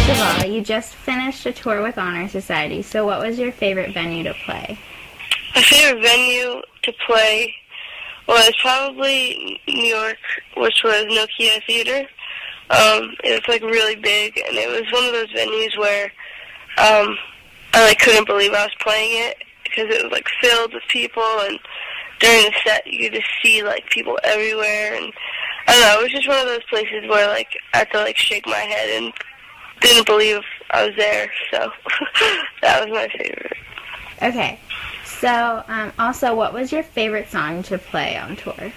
First of all, you just finished a tour with Honor Society, so what was your favorite venue to play? My favorite venue to play was probably New York, which was Nokia Theater. It was like really big, and it was one of those venues where I like couldn't believe I was playing it because it was like filled with people, and during the set you could just see like people everywhere, and I don't know, it was just one of those places where like I had to like shake my head and didn't believe I was there, so that was my favorite. Okay, so also, what was your favorite song to play on tour?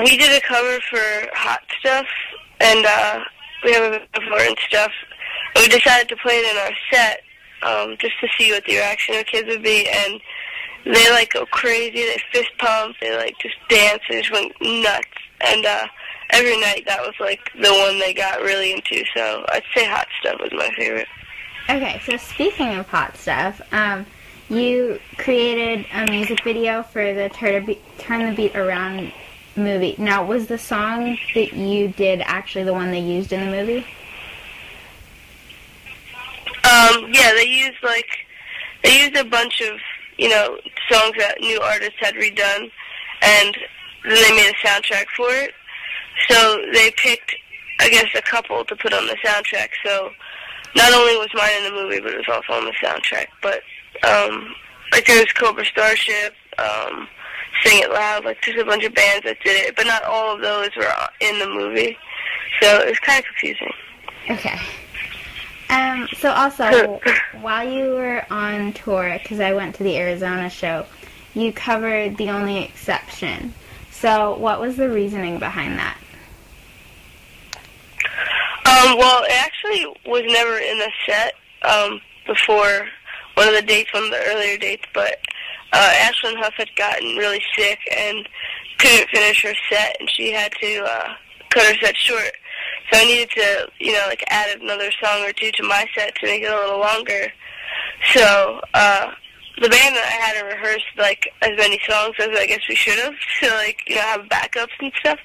We did a cover for Hot Stuff, and we have a bit of and stuff, and we decided to play it in our set just to see what the reaction of kids would be, and they like go crazy, they fist pump, they like just dance, they just went nuts, and every night that was like the one they got really into, so I'd say Hot Stuff was my favorite. Okay, so speaking of Hot Stuff, you created a music video for the Turn the Beat Around movie. Now, was the song that you did actually the one they used in the movie? Yeah, they used a bunch of, songs that new artists had redone, and then they made a soundtrack for it. So they picked, I guess, a couple to put on the soundtrack. So not only was mine in the movie, but it was also on the soundtrack. But like there was Cobra Starship, Sing It Loud, like just a bunch of bands that did it, but not all of those were in the movie. So it was kind of confusing. Okay. So also, while you were on tour, because I went to the Arizona show, you covered The Only Exception. So what was the reasoning behind that? Well, it actually was never in the set before one of the earlier dates, but Ashlyn Huff had gotten really sick and couldn't finish her set, and she had to cut her set short. So I needed to, add another song or two to my set to make it a little longer. So the band that I had to rehearse, like, as many songs as I guess we should have to, have backups and stuff.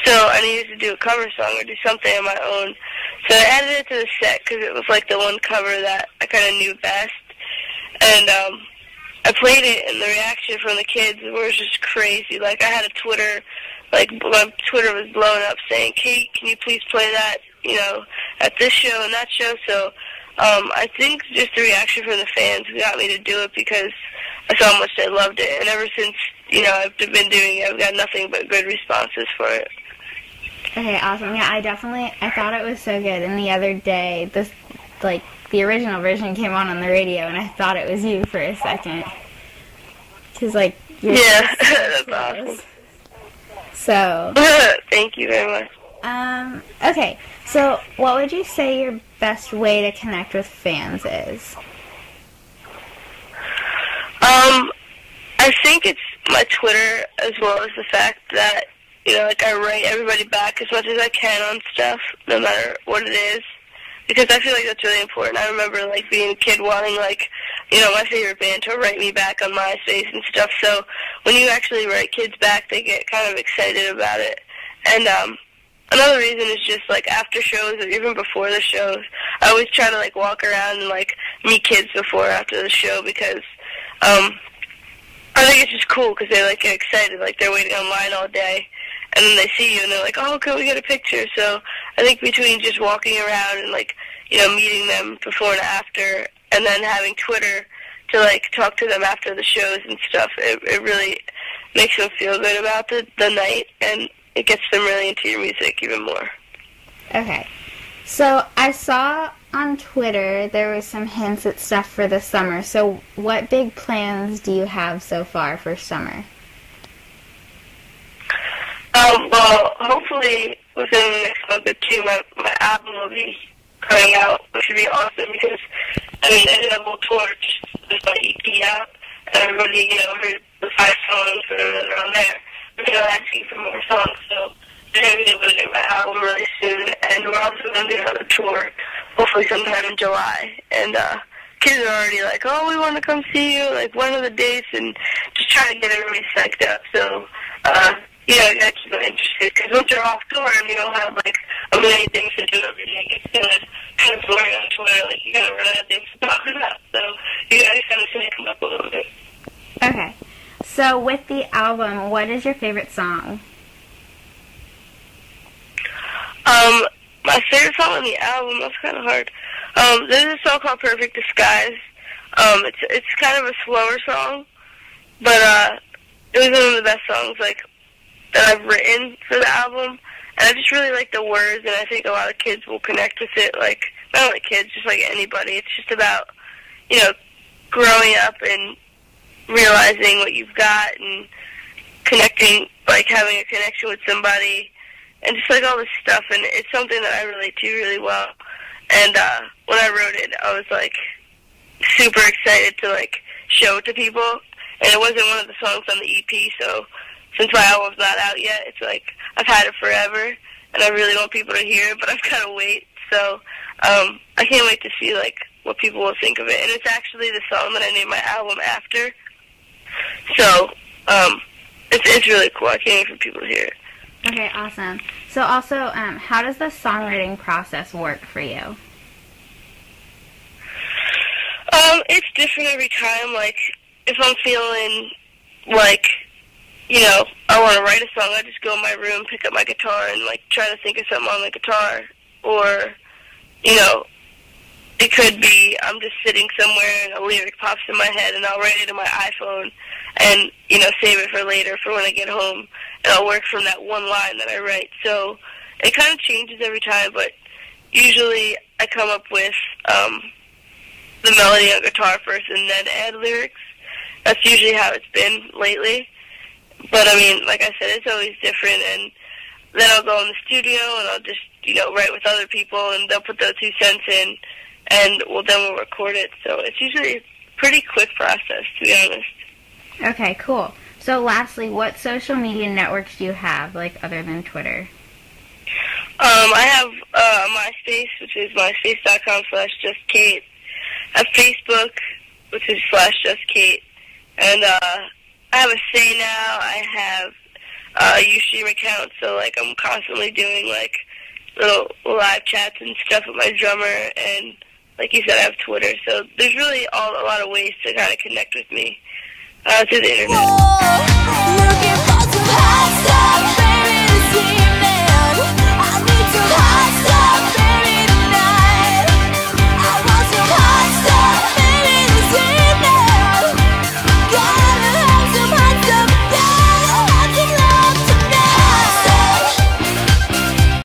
So I needed to do a cover song or do something on my own. So I added it to the set because it was, like, the one cover that I kind of knew best. And I played it, and the reaction from the kids was just crazy. Like, I had a Twitter, my Twitter was blowing up saying, "Kate, can you please play that, at this show and that show?" So I think just the reaction from the fans got me to do it because I saw how much they loved it. And ever since, I've been doing it, I've got nothing but good responses for it. Okay, awesome. Yeah, I thought it was so good. And the other day, the original version came on the radio, and I thought it was you for a second. Because, yeah, that's awesome. So. Thank you very much. Okay, so what would you say your best way to connect with fans is? I think it's my Twitter, as well as the fact that, I write everybody back as much as I can on stuff, no matter what it is. Because I feel like that's really important. I remember, being a kid wanting, my favorite band to write me back on MySpace and stuff. So when you actually write kids back, they get kind of excited about it. And another reason is just, after shows or even before the shows, I always try to, walk around and, meet kids before or after the show because I think it's just cool because they, get excited. They're waiting online all day. And then they see you, and they're like, "Oh, can we get a picture?" So I think between just walking around and, meeting them before and after, and then having Twitter to, talk to them after the shows and stuff, it really makes them feel good about the night, and it gets them really into your music even more. Okay. So I saw on Twitter there was some hints at stuff for the summer. So what big plans do you have so far for summer? Well, hopefully within the next month or two, my album will be coming out, which would be awesome because, I did a whole tour just with my EP out, and everybody, heard the 5 songs that are on there. We're asking for more songs, so they're going to be able to get my album really soon, and we're also going to do another tour, hopefully sometime in July, and kids are already like, "Oh, we want to come see you, when are the dates?" and just trying to get everybody psyched up, so, I got you interested, because once you're off tour and you don't have, a million things to do every day. It's kind of boring on Twitter. Like, you gotta run out of things to talk about. So you gotta kind of come up a little bit. Okay. So with the album, what is your favorite song? My favorite song on the album, that's kind of hard. There's a song called Perfect Disguise. It's kind of a slower song, but it was one of the best songs like that I've written for the album. And I just really like the words, and I think a lot of kids will connect with it. Like, not only kids, just like anybody. It's just about, you know, growing up and realizing what you've got and connecting, like having a connection with somebody, and just like all this stuff. And it's something that I relate to really well. And when I wrote it, I was like super excited to like show it to people. And it wasn't one of the songs on the EP, so since my album's not out yet, it's like I've had it forever, and I really want people to hear it, but I've got to wait. So I can't wait to see like what people will think of it. And it's actually the song that I named my album after. So it's really cool. I can't wait for people to hear it. Okay, awesome. So also, how does the songwriting process work for you? It's different every time. Like, if I'm feeling like, you know, I want to write a song, I just go in my room, pick up my guitar, and like try to think of something on the guitar. Or, you know, it could be I'm just sitting somewhere and a lyric pops in my head, and I'll write it in my iPhone and, you know, save it for later for when I get home, and I'll work from that one line that I write. So it kind of changes every time, but usually I come up with the melody on guitar first and then add lyrics. That's usually how it's been lately. But, I mean, like I said, it's always different, and then I'll go in the studio and I'll just, you know, write with other people, and they'll put their 2 cents in, and then we'll record it. So it's usually a pretty quick process, to be honest. Okay, cool. So lastly, what social media networks do you have, like, other than Twitter? I have MySpace, which is myspace.com/JustKait. I have Facebook, which is /JustKait. And I have a Say Now. I have a Ustream account, so like I'm constantly doing like little live chats and stuff with my drummer. And like you said, I have Twitter. So there's really a lot of ways to kind of connect with me through the internet. Looking for some hot stuff.